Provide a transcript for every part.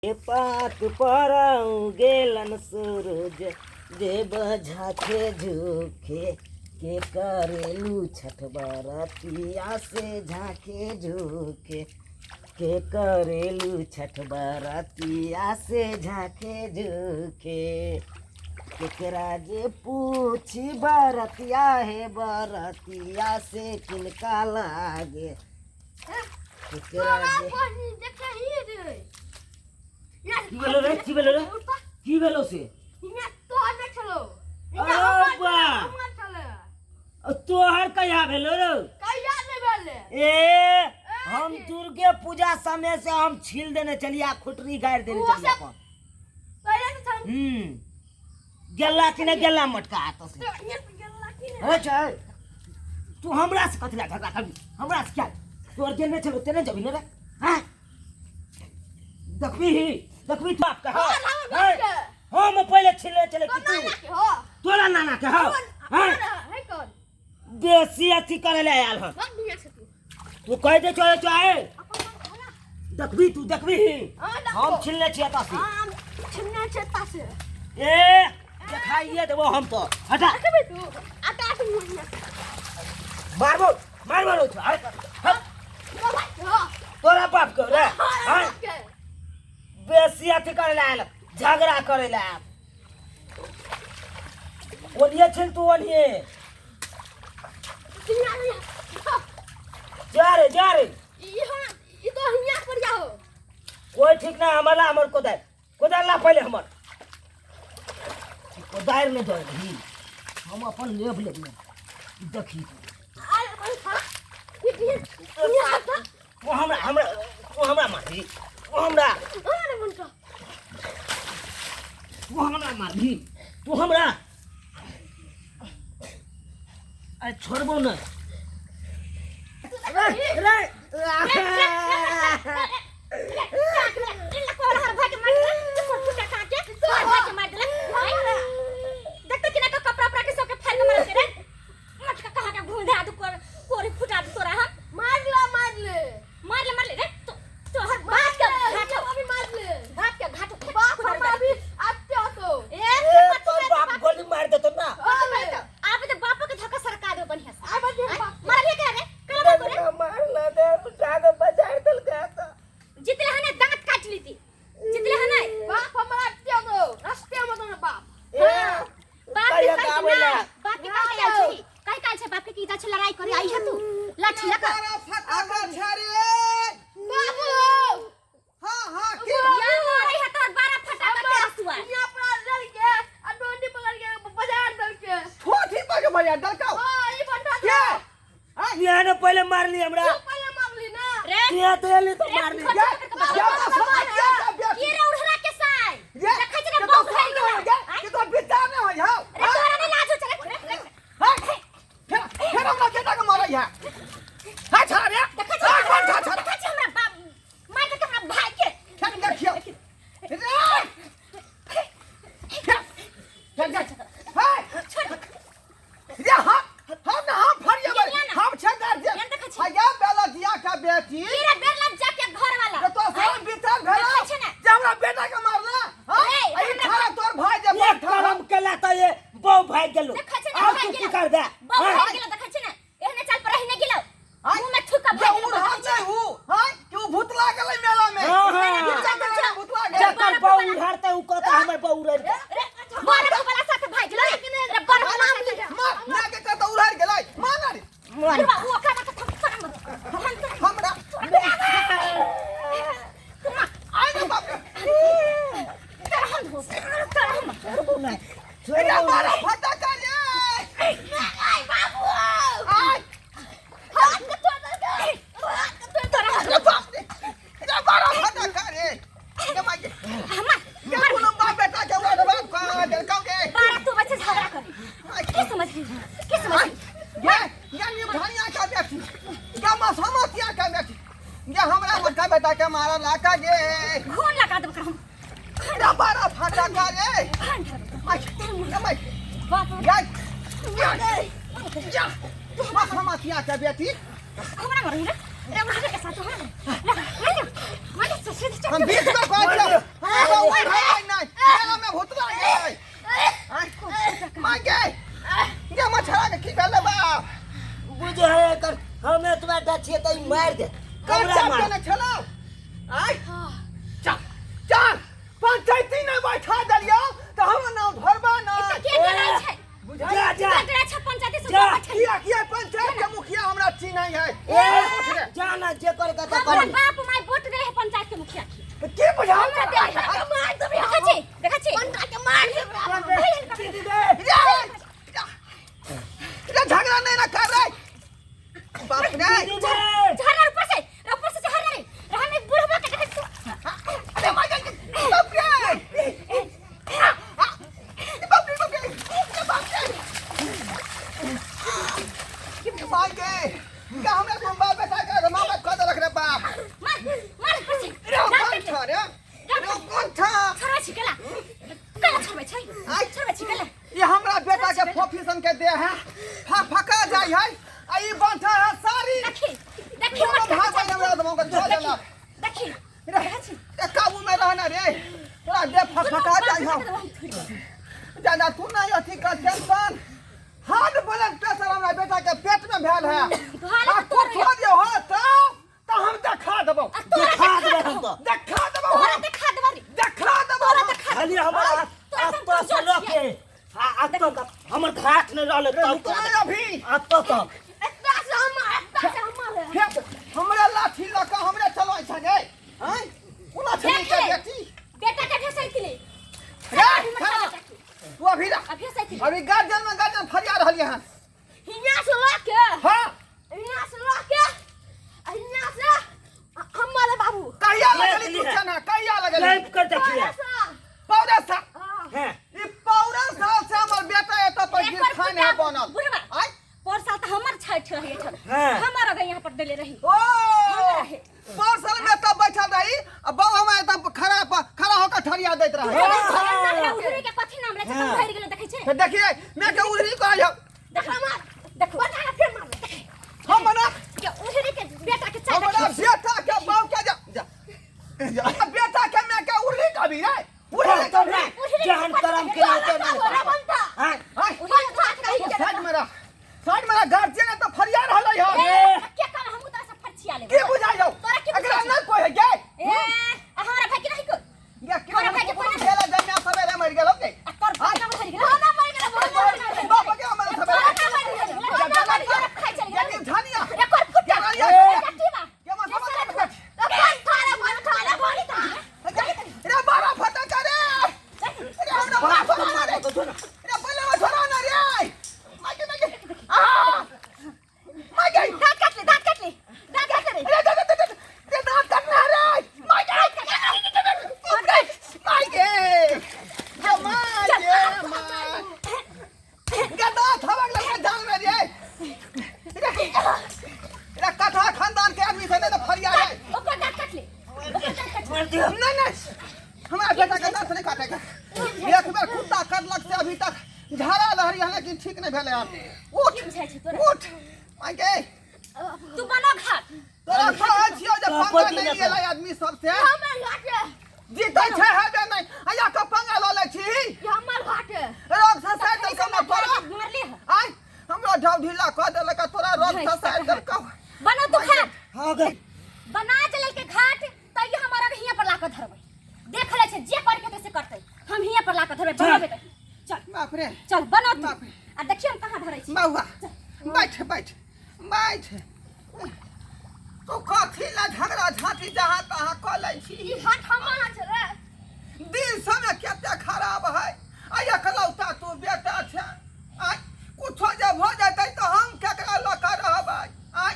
ए पात पर गेलन सूरज देव झाके झुके के करेलू छठ बरतिया से झाके झुके के करेलू छठ बरतिया से झाके झुके केकरा जे पूछी बरतिया है बरतिया से किनका लागे केकरा जे কি বলো রে কি বলো রে কি বলো সে तोहर कया भेलो रे ए हम दुर्गे पूजा समय से हम छील देने चलिया खुटरी गाड़ देने चलिया अपन गेला कि ने गेला मटका हाथ से अच्छा तू हमरा से कथला झगड़ा करबी हमरा से क्या तोर जेल में चलो तेने जबी ने रे हां देखबी तू आपका हम पहले छिले चले कि तू तोरा नाना के हो है कौन देसी अथी करे ले आयल हो तू कह दे चले चाहे देखबी हम छिलने छिया तासी छिलने छिया तासी ए दिखाइए देबो हम तो हटा तू आता तू मारबो तोरा बाप को रे हां बेसी अथी करे ले आयल झगड़ा करे ले ओनिए छिल तू ओनिए जा रे ई तो हिया पर जाओ कोई ठीक ना हमर कोदार ला पहले हमर कोदार में दे रही हम अपन लेब देखी वो हमरा मारी वो हमरा मारी तू हमरा अरे छोड़बो न रे लड़ाई करे आई है तू लाठी लगा फटाका छारे बाबू हां के या मारे है तो 12 फटाका तेरा सुआ ये अपना डल के आ डोंडी पकड़ के बाजार डल के छोटी पकड़ बाजार डल का हां ये बंदा क्या हां ये ने पहले मार ली हमरा पहले मार ली ना रे ये तो ले तो मार ली या समझ ये रे उड़रा के साई देखै छ ना बहुत है के तो बिता में हो जाओ रे तोरा ने लाजो चले हां फिर हमरा केटा के मारै है हां छारे देखै छ हमरा बाप मार के हमरा भाई के देखियो हम छेदार जे भैया बेला दिया का बेटी मेरा बेला जाके घर वाला तो सब बिता घर जे हमरा बेटा के मारला हां ई थारा तोर भाई जे ये करम केला त ये बौ भाई गेलो अब तू की कर दे बौ भाई गेलो देखै छ ना एहने चाल पर रही न गेलो मुंह में थूका जे उड़हा छै हु हां कि भूत लागल मेला में भूत लागल जकर बौ उड़ारते उ कहता हमर बौ उड़ार रे बारह वाला साथ भाई गेलो रे बारह वाला साथ मार ना के कहता उड़ार गेलै मार रे मार वो का हमरा आई ना बाप छोड़ा मारा फटाका रे आई बाबू आई हाथ के तो रे बाप रे मारा फटाका रे के मार ये कोनो बाप बेटा के वो बाप का डर के बारह तू बच्चे झगड़ा कर के समझ ये निभानिया का बेटी ये मसमतिया का बेटी ये हमरा मक्का बेटा के मारा लाका जे खून लगा दे कर हम रे मारा फटाका रे बाप या मसमतिया का बेटी हमरा मारू रे रे उड़े के साथ हो हम बीच में पहुंच छोड़ छिकले ये हमरा बेटा के फोफिसन के दे है फका जाय है आ ई बांधा है सारी देखी मत भाग भाग हमरा दमो के धो लेला देखी ए काबू में रहना रे तोरा दे फका जाय है जाना तू नहीं अथी का टेंशन हार्ट ब्लड प्रेशर हमरा बेटा के पेट में भेल है आ तू छोड़ दे हो तो हम देखा देबो देखा दे हम तो देखा देबो देखा देबो खाली हमारा तो चलो के आज तो हमर घाट नहीं रहले तब अभी आज तो एकटा से हमर हमरा लाठी लका हमरे चलो छगे हैं कोना छनी के बेटी बेटा के फैसले के तू अभी गार्जियन फरिया रहलिए हन हिया से लाके हां हिया से लाके हिया से हमरे बाबू कहिया लगली तू चना कहिया लगली लाइव कर देखिए पौरा सा हैं ई पौरा साल से हमर बेटा एत पर गिर खाने है बनल आई पर साल त हमर छठ रही छल हाँ। हमर अगे यहां पर देले रही ओ पर साल में तब बैठल रही अब बाऊ हम तब खड़ा होकर ठरिया देत रहे उधरे के कथि नाम रे त भर गेल देखै छै तो देखिए मैं के उधरी कह जाओ देखा मार देखो बना फिर मार हम बना के उधरे के बेटा के चल हमरा बेटा के बाऊ के जा बेटा के मैं के उधरी कभी रे उधरी तो रे जहन करम के होते नहीं बनता हैं उधर घाट नहीं साइड मेरा गार्जियन तो फरिया रहलै है के कर हम उधर से फरछिया ले के बुझाई जाओ अगर ना कोई है के ए हमारा भाई के नहीं को या के खेला जन्या सवेरे मर गेलो के कर भाई मर गेल ना मर गेल बाप के हमारा सवेरे खाई चल या के झानिया एक और फुट के मा समझ रे बारा फटा करे रे हमरा बारा फटा मारे रे बोले वो छोरा ना रे मागे आ मागे दांत काट ले रे दांत काटना रे मागे गदा थवक लगा जान में रे कथा खानदान के आदमी से तो फरिया रे ओकर दांत काट ले मार दियो नहीं हमारा बेटा का दांत नहीं काटेगा एक बार कुत्ता काटलक से अभी तक झाड़ा लहरी है लेकिन ठीक नहीं भेले यार उठ मागे तू बनो घाट तोरा कहा छियो जे पंगा नहीं गेला आदमी सब से हमर घाट जीतै छै हेबे नहीं आया के पंगा ल ले छी ये हमर घाट रोग से साइड दल कम तोरा मारली आई हमरा ढौ ढीला कह देलक तोरा रोग से साइड दल कम बनो तू घाट हो गई बना चलल के घाट त ये हमारा हिया पर लाके धरबै देख ले छै जे कर के तैसे करतै हम हिया पर लाके धरबै बनाबे त चल बाप रे चल बनो तू आ देखिए हम कहां धरै छी बाबा बैठ तू कथी ला झगड़ा झांटी जहां तहां क लै छी ई घाट हमारा छै रे दिल समय केते खराब है आया कलौता तू बेटा छै आई कुछो जब हो जातै तो हम केकरा लका रहबै आई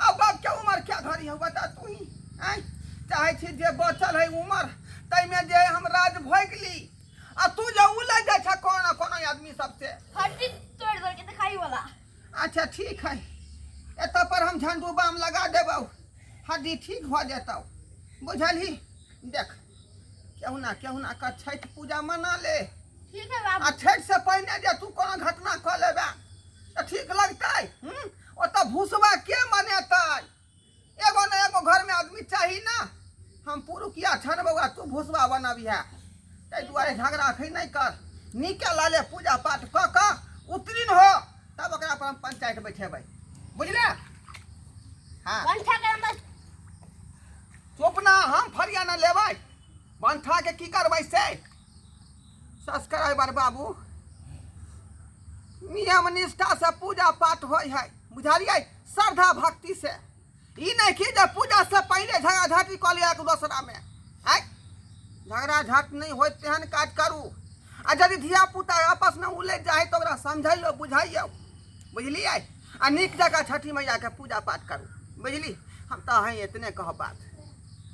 अब बाप के उम्र क्या घड़ी है बता तू ही आई चाहे छी जे बचल है उम्र तै में जे हम राज भोगली आ तू जे उलझ जाय छ कोन आदमी सब से हड्डी तोड़ के दिखाई वाला अच्छा ठीक है एत पर हम झंडू बाम लगा देबौ हड्डी ठीक हो जेतौ बुझलही देख केहुना का छठ पूजा मना ले ठीक है बाबू आ छठ से पहले जे तू कोनो घटना क लेबे तो ठीक लगतै ओत भूसवा के मनेतै एगो न एगो घर में आदमी चाही ना हम पुरुकिया छनबौआ तू भूसवा बनबिहा तै दुआरे झगड़ा खै नहीं कर नीके लाले पूजा पाठ क उतरीन हो तब ओकरा पर हम पंचायत बैठेबै बुझले हां पंठा के हम चोपना हम फरिया न लेबै बंठा के की करबै से सब्सक्राइबर बाबू नियम निष्ठा से पूजा पाठ होय है बुझलियै श्रद्धा भक्ति से ई नहीं कि जे पूजा से पहले झगड़ा झाटी क लिया एक दूसरा में है झगड़ा झाट नहीं होय तेहन काज करू आ यदि धिया पुता आपस में उलझ जाए तो ओकरा समझाइयो बुझाइयो बुझलियै आ नीक जगह छठी मैया के पूजा पाठ करू बुझली हम तो हैं इतने कह बात